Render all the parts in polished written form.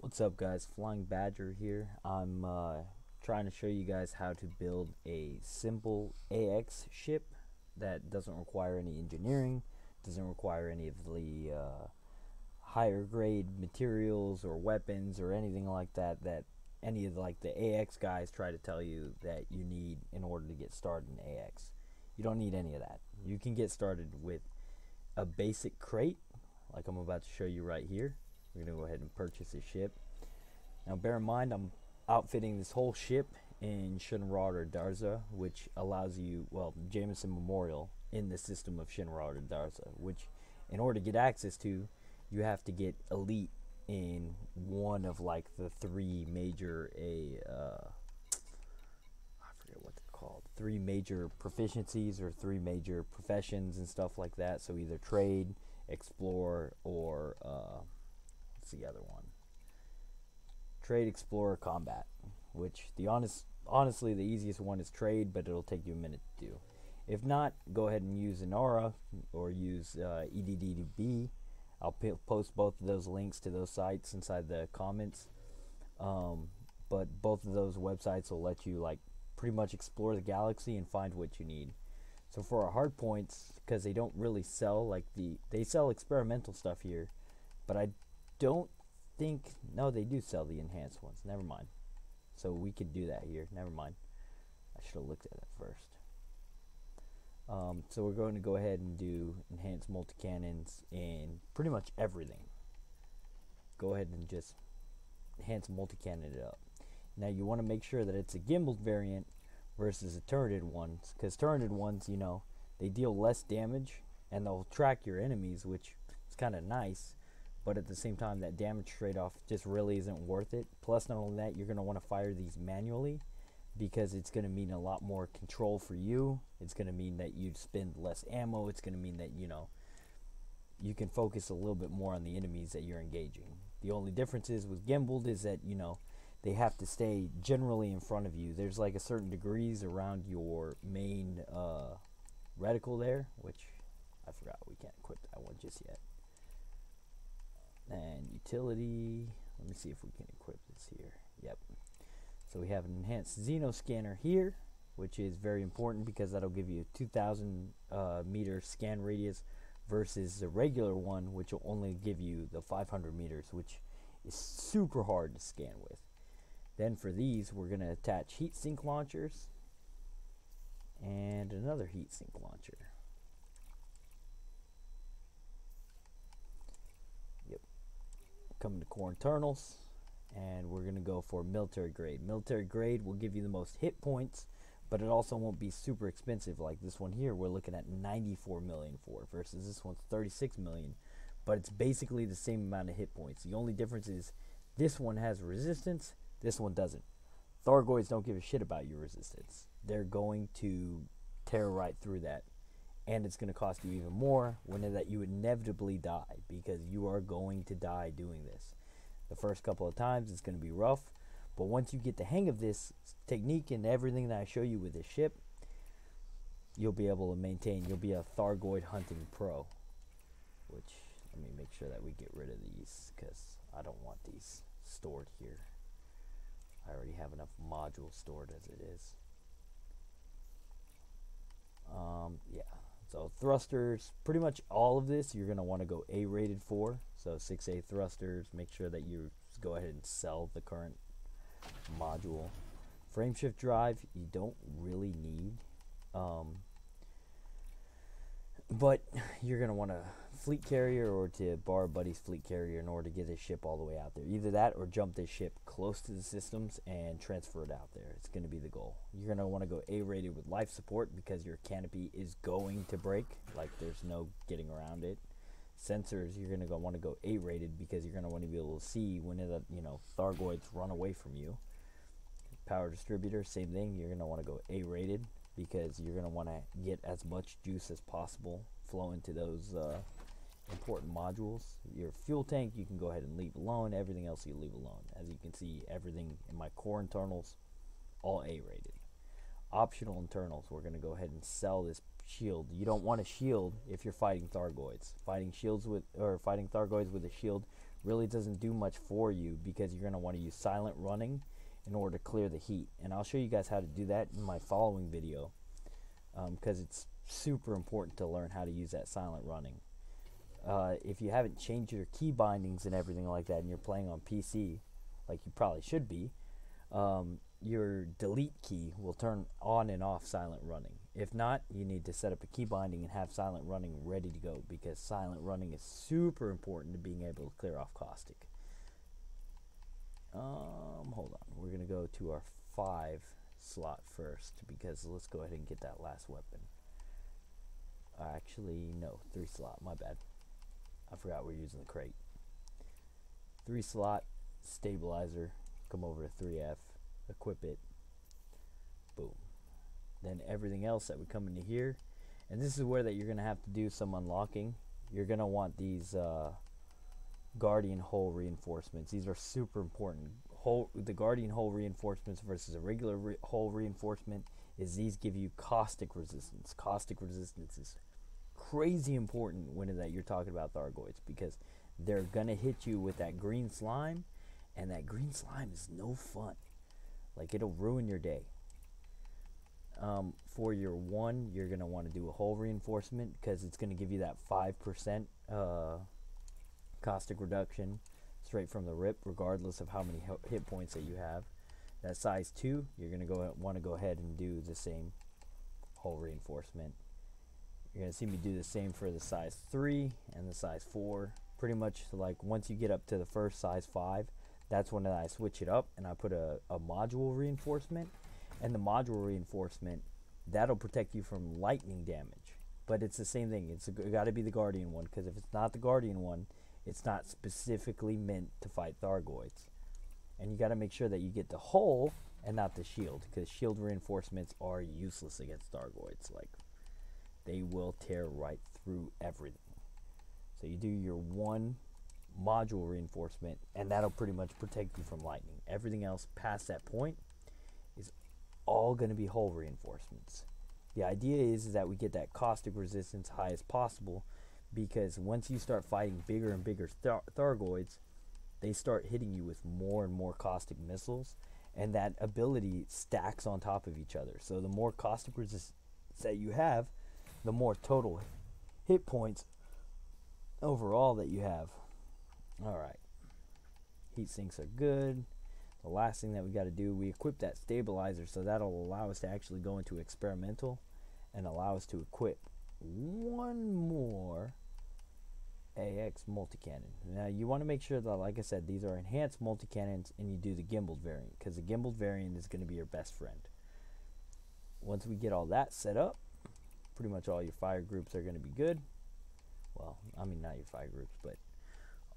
What's up, guys? Flying Badger here. I'm trying to show you guys how to build a simple AX ship that doesn't require any engineering, doesn't require any of the higher grade materials or weapons or anything like that that any of the AX guys try to tell you that you need in order to get started in AX. You don't need any of that. You can get started with a basic crate like I'm about to show you right here. We're going to go ahead and purchase a ship. Now bear in mind I'm outfitting this whole ship in Shinrad or Darza, which allows you, well, Jameson Memorial in the system of Shinrad or Darza, which in order to get access to, you have to get elite in one of like the three major I forget what they're called, three major proficiencies or three major professions and stuff like that. So either trade, explore, or what's the other one? Trade, explore, combat. Which honestly, the easiest one is trade, but it'll take you a minute to do. If not, go ahead and use Inara or use EDDB. I'll post both of those links to those sites inside the comments. But both of those websites will let you like pretty much explore the galaxy and find what you need. So for our hard points, because they don't really sell like they sell experimental stuff here, but I don't think, no, they do sell the enhanced ones. Never mind. So we could do that here. Never mind. I should have looked at that first. So we're going to go ahead and do enhanced multi-cannons in pretty much everything. Go ahead and just enhance multi-cannon it up. Now you want to make sure that it's a gimbaled variant versus a turreted ones, because turreted ones, you know, they deal less damage and they'll track your enemies, which is kind of nice, but at the same time that damage trade-off just really isn't worth it. Plus, not only that, you're going to want to fire these manually because it's going to mean a lot more control for you. It's going to mean that you spend less ammo. It's going to mean that, you know, you can focus a little bit more on the enemies that you're engaging. The only difference is with gimbaled is that, you know, they have to stay generally in front of you. There's like a certain degrees around your main reticle there, which I forgot, we can't equip that one just yet. And utility, let me see if we can equip this here. Yep. So we have an enhanced Xeno scanner here, which is very important because that'll give you a 2,000 meter scan radius versus the regular one, which will only give you the 500 meters, which is super hard to scan with. Then for these, we're going to attach heat sink launchers and another heat sink launcher. Yep. Coming to core internals, and we're going to go for military grade. Military grade will give you the most hit points, but it also won't be super expensive. Like this one here, we're looking at 94 million for, versus this one's 36 million. But it's basically the same amount of hit points. The only difference is this one has resistance, this one doesn't. Thargoids don't give a shit about your resistance. They're going to tear right through that. And it's going to cost you even more when that you inevitably die, because you are going to die doing this. The first couple of times it's going to be rough, but once you get the hang of this technique and everything that I show you with this ship, you'll be able to maintain. You'll be a Thargoid hunting pro. Which, let me make sure that we get rid of these, because I don't want these stored here. I already have enough modules stored as it is. Yeah, so thrusters, pretty much all of this you're going to want to go A rated for. So 6A thrusters, make sure that you go ahead and sell the current module. Frameshift drive, you don't really need. But you're going to want a fleet carrier or to borrow buddy's fleet carrier in order to get this ship all the way out there. Either that or jump this ship close to the systems and transfer it out there. It's going to be the goal. You're going to want to go A-rated with life support because your canopy is going to break. Like, there's no getting around it. Sensors, you're going to want to go A-rated because you're going to want to be able to see when the, you know, Thargoids run away from you. Power distributor, same thing. You're going to want to go A-rated because you're going to want to get as much juice as possible flow into those important modules. Your fuel tank you can go ahead and leave alone. Everything else you leave alone. As you can see, everything in my core internals all A rated. Optional internals, we're going to go ahead and sell this shield. You don't want a shield if you're fighting Thargoids. Fighting Thargoids with a shield really doesn't do much for you, because you're going to want to use silent running in order to clear the heat. And I'll show you guys how to do that in my following video, because it's super important to learn how to use that silent running. If you haven't changed your key bindings and everything like that, and you're playing on PC, like you probably should be, your delete key will turn on and off silent running. If not, you need to set up a key binding and have silent running ready to go, because silent running is super important to being able to clear off caustic. Hold on, we're gonna go to our 5 slot first, because let's go ahead and get that last weapon. Actually, no, 3 slot, my bad. I forgot we're using the crate. 3 slot stabilizer, come over to 3F, equip it, boom. Then everything else that would come into here, and this is where that you're going to have to do some unlocking. You're going to want these guardian hull reinforcements. These are super important. The guardian hull reinforcements versus a regular hull reinforcement is these give you caustic resistance. Caustic resistance is crazy important when that you're talking about Thargoids, because they're going to hit you with that green slime, and that green slime is no fun. Like, it'll ruin your day. For your 1, you're going to want to do a hull reinforcement, because it's going to give you that 5% caustic reduction straight from the rip, regardless of how many hit points that you have. That size 2, you're going to want to go ahead and do the same hull reinforcement. You're going to see me do the same for the size 3 and the size 4. Pretty much, like, once you get up to the first size 5, that's when I switch it up and I put a module reinforcement. And the module reinforcement, that'll protect you from lightning damage. But it's the same thing. It's got to be the Guardian one, because if it's not the Guardian one, it's not specifically meant to fight Thargoids. And you got to make sure that you get the hull and not the shield, because shield reinforcements are useless against Thargoids. Like, they will tear right through everything. So you do your 1 module reinforcement, and that'll pretty much protect you from lightning. Everything else past that point is all going to be hull reinforcements. The idea is that we get that caustic resistance high as possible, because once you start fighting bigger and bigger Thargoids, they start hitting you with more and more caustic missiles, and that ability stacks on top of each other. So the more caustic resistance that you have, the more total hit points overall that you have. Alright, heat sinks are good. The last thing that we got to do, we equip that stabilizer, so that'll allow us to actually go into experimental and allow us to equip 1 more AX multi-cannon. Now you want to make sure that, like I said, these are enhanced multi-cannons, and you do the gimbaled variant, because the gimbaled variant is going to be your best friend. Once we get all that set up, pretty much all your fire groups are going to be good. Well, I mean, not your fire groups, but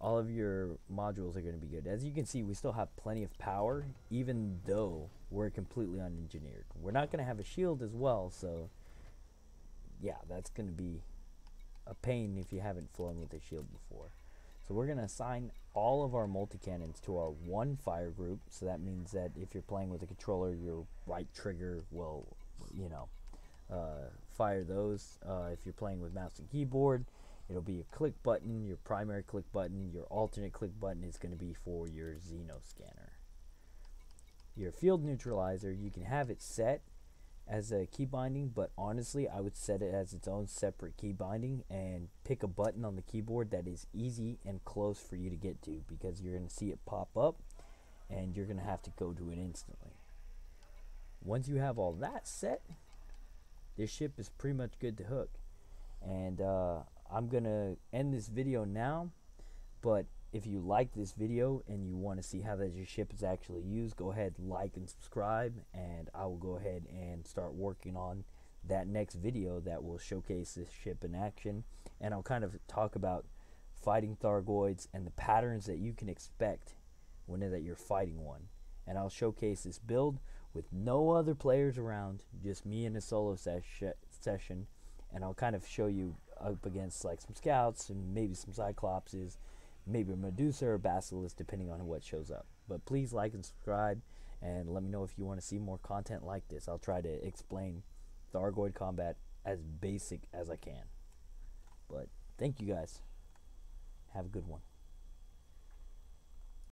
all of your modules are going to be good. As you can see, we still have plenty of power, even though we're completely unengineered. We're not going to have a shield as well, so yeah, that's going to be a pain if you haven't flown with a shield before. So we're going to assign all of our multi-cannons to our 1 fire group, so that means that if you're playing with a controller, your right trigger will, you know, fire those. If you're playing with mouse and keyboard, it'll be a click button, your primary click button. Your alternate click button is going to be for your Xeno scanner. Your field neutralizer, you can have it set as a key binding, but honestly, I would set it as its own separate key binding and pick a button on the keyboard that is easy and close for you to get to, because you're going to see it pop up and you're going to have to go to it instantly. Once you have all that set, this ship is pretty much good to hook. And I'm going to end this video now, but if you like this video and you want to see how that your ship is actually used, go ahead, like and subscribe, and I will go ahead and start working on that next video that will showcase this ship in action, and I'll kind of talk about fighting Thargoids and the patterns that you can expect when that you're fighting one. And I'll showcase this build with no other players around, just me in a solo session, and I'll kind of show you up against like some scouts and maybe some Cyclopses, maybe a Medusa or Basilisk, depending on what shows up. But please like and subscribe, and let me know if you want to see more content like this. I'll try to explain Thargoid combat as basic as I can. But thank you guys. Have a good one.